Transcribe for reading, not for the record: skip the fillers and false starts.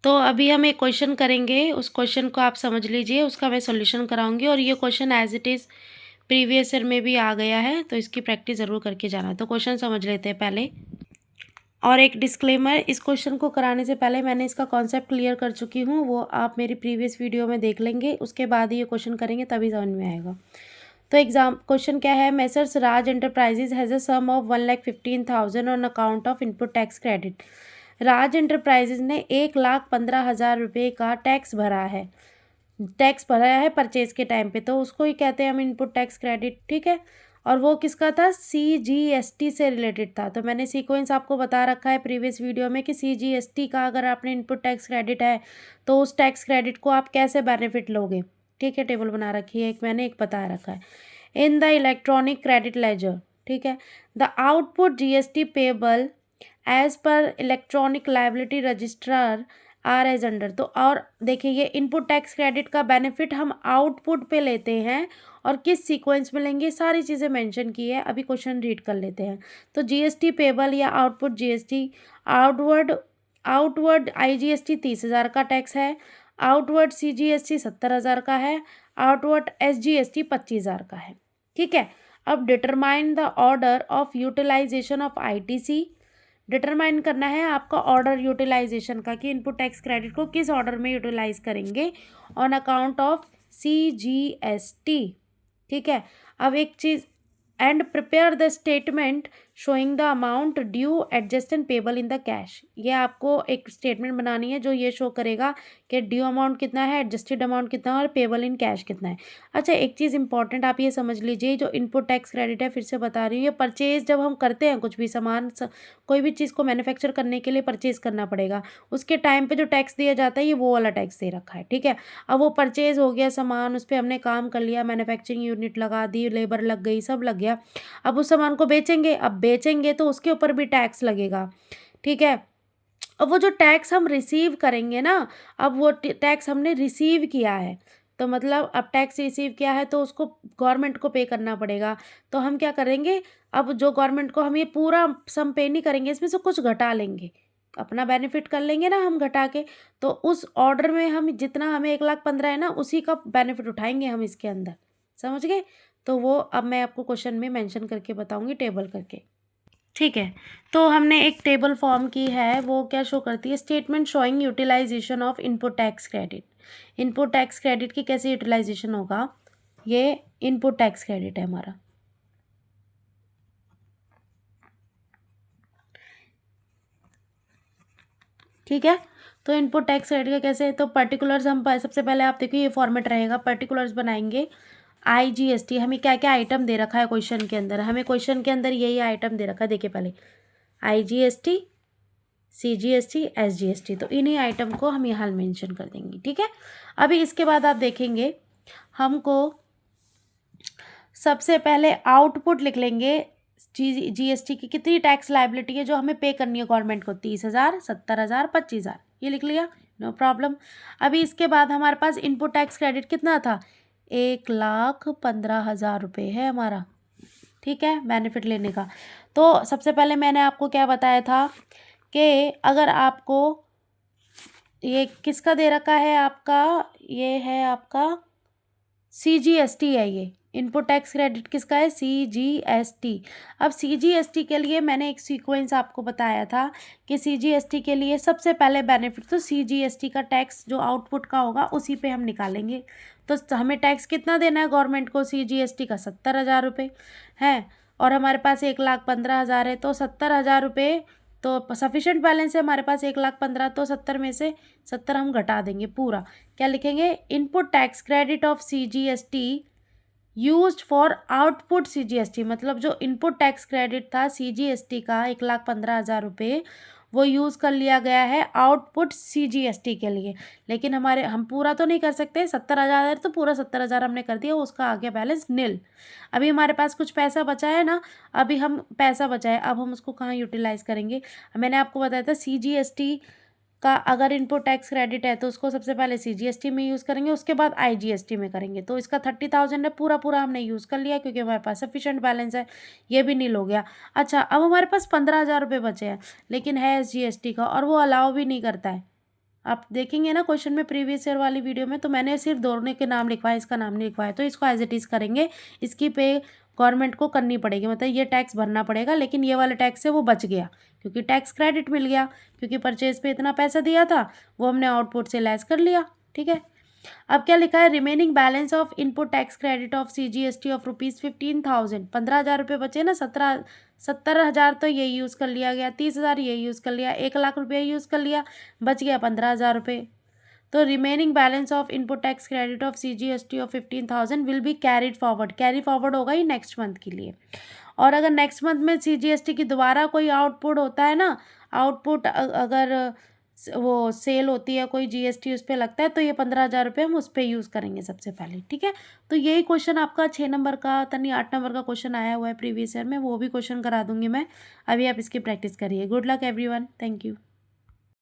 तो अभी हम एक क्वेश्चन करेंगे, उस क्वेश्चन को आप समझ लीजिए, उसका मैं सॉल्यूशन कराऊँगी और ये question as it is previous year में भी आ गया है, तो इसकी प्रैक्टिस ज़रूर करके जाना। तो क्वेश्चन समझ लेते हैं पहले। और एक डिस्क्लेमर, इस क्वेश्चन को कराने से पहले मैंने इसका कॉन्सेप्ट क्लियर कर चुकी हूँ, वो आप मेरी प्रीवियस वीडियो में देख लेंगे, उसके बाद ही ये क्वेश्चन करेंगे तभी समझ में आएगा। तो एग्जाम क्वेश्चन क्या है, Messrs Raj Enterprises has a sum of 1,15,000 on account of input tax credit. Raj Enterprises ने 1,15,000 रुपये का टैक्स भरा है परचेज के टाइम पे, तो उसको ही कहते हैं हम इनपुट टैक्स क्रेडिट, ठीक है। और वो किसका था, CGST से रिलेटेड था। तो मैंने सीक्वेंस आपको बता रखा है प्रीवियस वीडियो में कि CGST का अगर आपने इनपुट टैक्स क्रेडिट है तो उस टैक्स क्रेडिट को आप कैसे बेनिफिट लोगे, ठीक है। टेबल बना रखी है, एक मैंने एक बता रखा है। In the electronic credit ledger, ठीक है, the output GST payable as per electronic liability registrar are as under. तो और देखिए, ये इनपुट टैक्स क्रेडिट का बेनिफिट हम आउटपुट पे लेते हैं और किस सीक्वेंस में लेंगे, सारी चीज़ें मेंशन की है। अभी क्वेश्चन रीड कर लेते हैं। तो GST पेबल या output GST, outward outward IGST 30,000 का टैक्स है, आउटवर्ड CGST 70,000 का है, आउटवर्ड SGST 25,000 का है, ठीक है। अब determine the order of utilisation of ITC। Determine करना है आपका ऑर्डर यूटिलाइजेशन का कि इनपुट टैक्स क्रेडिट को किस ऑर्डर में यूटिलाइज करेंगे ऑन अकाउंट ऑफ CGST, ठीक है। अब एक चीज़, and prepare the statement showing the amount due adjust and payable in the cash. ये आपको एक स्टेटमेंट बनानी है जो ये शो करेगा कि ड्यू अमाउंट कितना है, एडजस्टेड अमाउंट कितना है और पेबल इन कैश कितना है। अच्छा, एक चीज़ इंपॉर्टेंट आप ये समझ लीजिए, जो इनपुट टैक्स क्रेडिट है, फिर से बता रही हूँ, ये परचेज जब हम करते हैं कुछ भी सामान, कोई भी चीज़ को मैन्युफैक्चर करने के लिए परचेज करना पड़ेगा, उसके टाइम पे जो टैक्स दिया जाता है ये वो वाला टैक्स दे रखा है, ठीक है। अब वो परचेज हो गया सामान, उस पर हमने काम कर लिया, मैन्युफैक्चरिंग यूनिट लगा दी, लेबर लग गई, सब लग गया। अब उस सामान को बेचेंगे, अब बेचेंगे तो उसके ऊपर भी टैक्स लगेगा, ठीक है। अब वो जो टैक्स हम रिसीव करेंगे ना, अब वो टैक्स हमने रिसीव किया है, तो मतलब अब टैक्स रिसीव किया है तो उसको गवर्नमेंट को पे करना पड़ेगा। तो हम क्या करेंगे, अब जो गवर्नमेंट को हम ये पूरा सम पे नहीं करेंगे, इसमें से कुछ घटा लेंगे, अपना बेनिफिट कर लेंगे ना हम घटा के। तो उस ऑर्डर में हम जितना हमें 1,15,000 है ना, उसी का बेनिफिट उठाएंगे हम इसके अंदर, समझ गए। तो वो अब मैं आपको क्वेश्चन में मेंशन करके बताऊंगी, टेबल करके, ठीक है। तो हमने एक टेबल फॉर्म की है, वो क्या शो करती है, statement showing utilisation of input tax credit. Input tax credit की कैसे यूटिलाइजेशन होगा, ये इनपुट टैक्स क्रेडिट है हमारा, ठीक है। तो इनपुट टैक्स क्रेडिट का कैसे, तो पर्टिकुलर्स हम सबसे पहले आप देखिए ये फॉर्मेट रहेगा, पर्टिकुलर्स बनाएंगे। IGST, हमें क्या क्या आइटम दे रखा है क्वेश्चन के अंदर, हमें क्वेश्चन के अंदर यही आइटम दे रखा है, देखिए पहले IGST, CGST, SGST, तो इन्हीं आइटम को हम यहाँ मेंशन कर देंगे, ठीक है। अभी इसके बाद आप देखेंगे, हमको सबसे पहले आउटपुट लिख लेंगे, GST की कितनी टैक्स लाइबिलिटी है जो हमें पे करनी है गवर्नमेंट को, 30,000, 70,000, 25,000, ये लिख लिया, नो प्रॉब्लम। अभी इसके बाद हमारे पास इनपुट टैक्स क्रेडिट कितना था, 1,15,000 रुपये है हमारा, ठीक है, बेनिफिट लेने का। तो सबसे पहले मैंने आपको क्या बताया था कि अगर आपको ये किसका दे रखा है, आपका ये है आपका CGST है, ये इनपुट टैक्स क्रेडिट किसका है, CGST। अब CGST के लिए मैंने एक सीक्वेंस आपको बताया था कि CGST के लिए सबसे पहले बेनिफिट तो CGST का टैक्स जो आउटपुट का होगा उसी पे हम निकालेंगे। तो हमें टैक्स कितना देना है गवर्नमेंट को, CGST का 70,000 रुपये है, और हमारे पास 1,15,000 है, तो 70,000 रुपये तो सफिशेंट बैलेंस है हमारे पास 1,15,000, तो 70 में से 70 हम घटा देंगे पूरा, क्या लिखेंगे, input tax credit of CGST used for output CGST, मतलब जो इनपुट टैक्स क्रेडिट था CGST का 1,15,000 रुपये, वो यूज़ कर लिया गया है आउटपुट CGST के लिए। लेकिन हम पूरा तो नहीं कर सकते, 70,000 तो पूरा 70,000 हमने कर दिया, उसका आ गया बैलेंस नील। अभी हमारे पास कुछ पैसा बचा है ना, अभी हम पैसा बचा है, अब हम उसको कहाँ यूटिलाइज़ करेंगे। मैंने आपको बताया था CGST का अगर इनपुट टैक्स क्रेडिट है तो उसको सबसे पहले CGST में यूज़ करेंगे, उसके बाद IGST में करेंगे। तो इसका 30,000 है, पूरा पूरा हमने यूज़ कर लिया क्योंकि हमारे पास सफिशेंट बैलेंस है, ये भी नील हो गया। अच्छा, अब हमारे पास 15,000 रुपये बचे हैं, लेकिन है SGST का और वो अलाउ भी नहीं करता है, आप देखेंगे ना क्वेश्चन में प्रीवियस ईयर वाली वीडियो में, तो मैंने सिर्फ दोनों के नाम लिखवाए, इसका नाम नहीं लिखवाया, तो इसको एज इट इज़ करेंगे। इसकी पे गवर्नमेंट को करनी पड़ेगी, मतलब ये टैक्स भरना पड़ेगा, लेकिन ये वाला टैक्स है वो बच गया क्योंकि टैक्स क्रेडिट मिल गया, क्योंकि परचेज पे इतना पैसा दिया था वो हमने आउटपुट से लेस कर लिया। ठीक है, अब क्या लिखा है, remaining balance of input tax credit of CGST of ₹15,000, 15,000 रुपये बचे ना, 70,000 तो ये यूज़ कर लिया गया, 30,000 ये यूज़ कर लिया, 1,00,000 रुपये यूज़ कर लिया, बच गया 15,000 रुपये। तो remaining balance of input tax credit of CGST of 15,000 will be carried forward, carry forward होगा ये नेक्स्ट मंथ के लिए। और अगर नेक्स्ट मंथ में CGST की दोबारा कोई आउटपुट होता है ना, आउटपुट अगर वो सेल होती है, कोई GST उस पर लगता है, तो ये 15,000 रुपये हम उस पर यूज़ करेंगे सबसे पहले। ठीक है, तो यही क्वेश्चन आपका 6 नंबर का, तनी 8 नंबर का क्वेश्चन आया हुआ है प्रीवियस ईयर में, वो भी क्वेश्चन करा दूंगी मैं। अभी आप इसकी प्रैक्टिस करिए। Good luck everyone, thank you.